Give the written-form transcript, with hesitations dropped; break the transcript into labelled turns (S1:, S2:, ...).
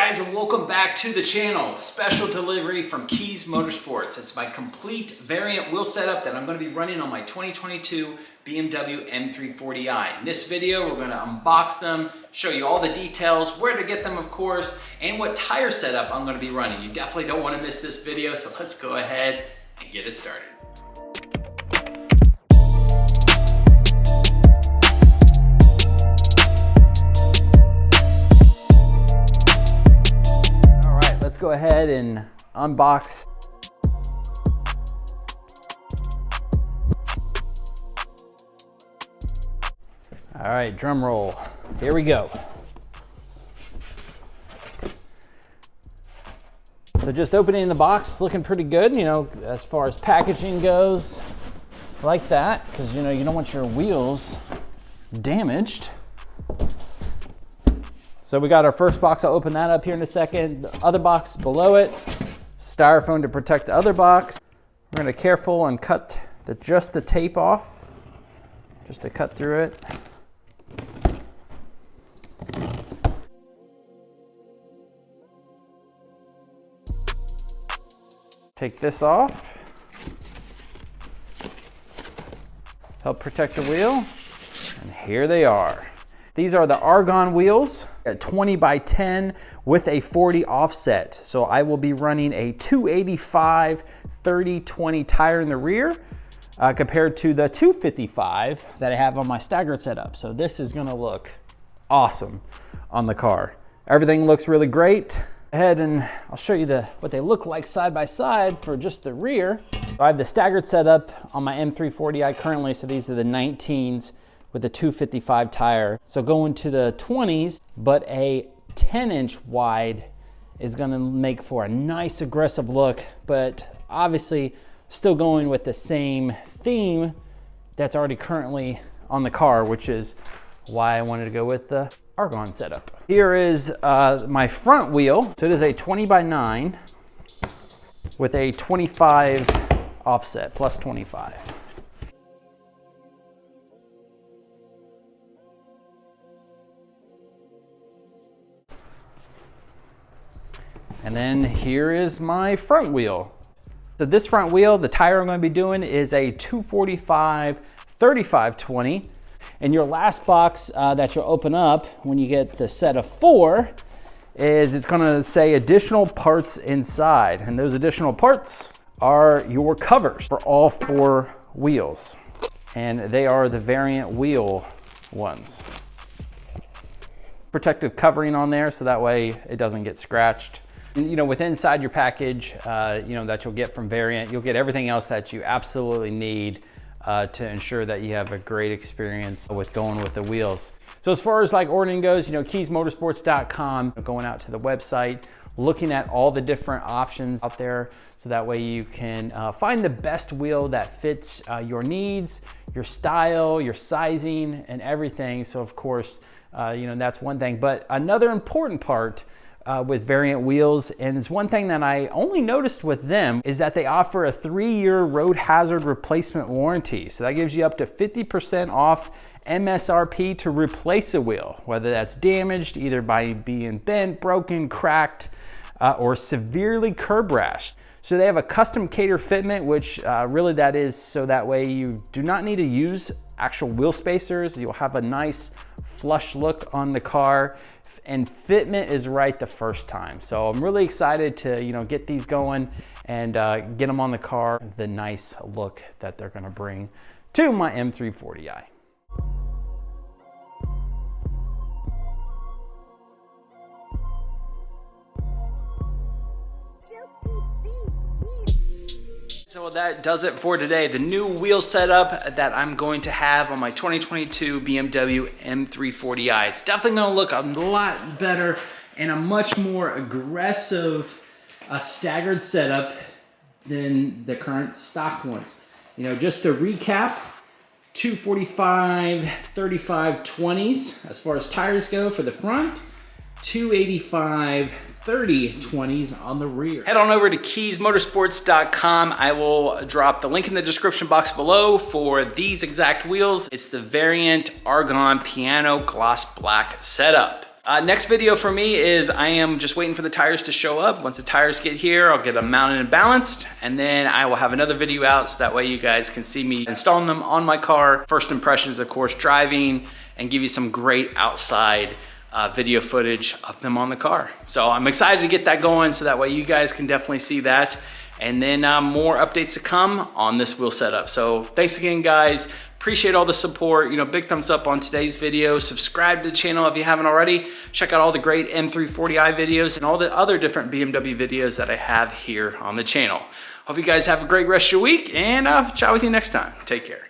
S1: guys, and welcome back to the channel. Special delivery from Kies Motorsports. It's my complete variant wheel setup that I'm going to be running on my 2022 BMW M340i. In this video, we're going to unbox them, show you all the details, where to get them of course, and what tire setup I'm going to be running. You definitely don't want to miss this video, so let's go ahead and get it started. Let's go ahead and unbox. All right, drum roll. Here we go. So just opening the box, looking pretty good, you know, as far as packaging goes, like that, because you know, you don't want your wheels damaged. So we got our first box. I'll open that up here in a second. The other box below it, styrofoam to protect the other box. We're gonna be careful and cut just the tape off, just to cut through it. Take this off. Help protect the wheel. And here they are. These are the Argon wheels at 20 by 10 with a 40 offset. So I will be running a 285 30/20 tire in the rear compared to the 255 that I have on my staggered setup. So this is gonna look awesome on the car. Everything looks really great. Ahead and I'll show you what they look like side by side for just the rear. So I have the staggered setup on my M340i currently. So these are the 19s. With a 255 tire. So going to the 20s, but a 10-inch wide is gonna make for a nice aggressive look, but obviously still going with the same theme that's already currently on the car, which is why I wanted to go with the Argon setup. Here is my front wheel. So it is a 20 by 9 with a 25 offset, plus 25. And then here is my front wheel. So this front wheel, the tire I'm going to be doing is a 245 35/20. And your last box that you'll open up when you get the set of 4 is it's going to say additional parts inside. And those additional parts are your covers for all 4 wheels. And they are the variant wheel ones. Protective covering on there so that way it doesn't get scratched. You know, with inside your package, you know, that you'll get from Variant, you'll get everything else that you absolutely need to ensure that you have a great experience with going with the wheels. So as far as like ordering goes, you know, kiesmotorsports.com, going out to the website, looking at all the different options out there so that way you can find the best wheel that fits your needs, your style, your sizing, and everything. So of course, you know, that's one thing. But another important part with Variant wheels, and it's one thing that I only noticed with them, is that they offer a 3-year road hazard replacement warranty. So that gives you up to 50% off MSRP to replace a wheel, whether that's damaged either by being bent, broken, cracked, or severely curb rashed. So they have a custom cater fitment, which really that is so that way you do not need to use actual wheel spacers. You'll have a nice flush look on the car. And fitment is right the first time. So I'm really excited to, you know, get these going and get them on the car, the nice look that they're gonna bring to my M340i.
S2: Chuki Beats.
S1: So that does it for today. The new wheel setup that I'm going to have on my 2022 BMW M340i. It's definitely going to look a lot better and a much more aggressive staggered setup than the current stock ones. You know, just to recap, 245 35/20s as far as tires go for the front, 285 30/20s on the rear. Head on over to kiesmotorsports.com. I will drop the link in the description box below for these exact wheels. It's the Variant Argon Piano Gloss Black setup. Next video for me is I am just waiting for the tires to show up. Once the tires get here, I'll get them mounted and balanced, and then I will have another video out so that way you guys can see me installing them on my car. First impressions, of course, driving, and give you some great outside video footage of them on the car. So I'm excited to get that going so that way you guys can definitely see that. And then more updates to come on this wheel setup. So thanks again, guys. Appreciate all the support. You know, big thumbs up on today's video. Subscribe to the channel if you haven't already. Check out all the great M340i videos and all the other different BMW videos that I have here on the channel. Hope you guys have a great rest of your week, and I'll chat with you next time. Take care.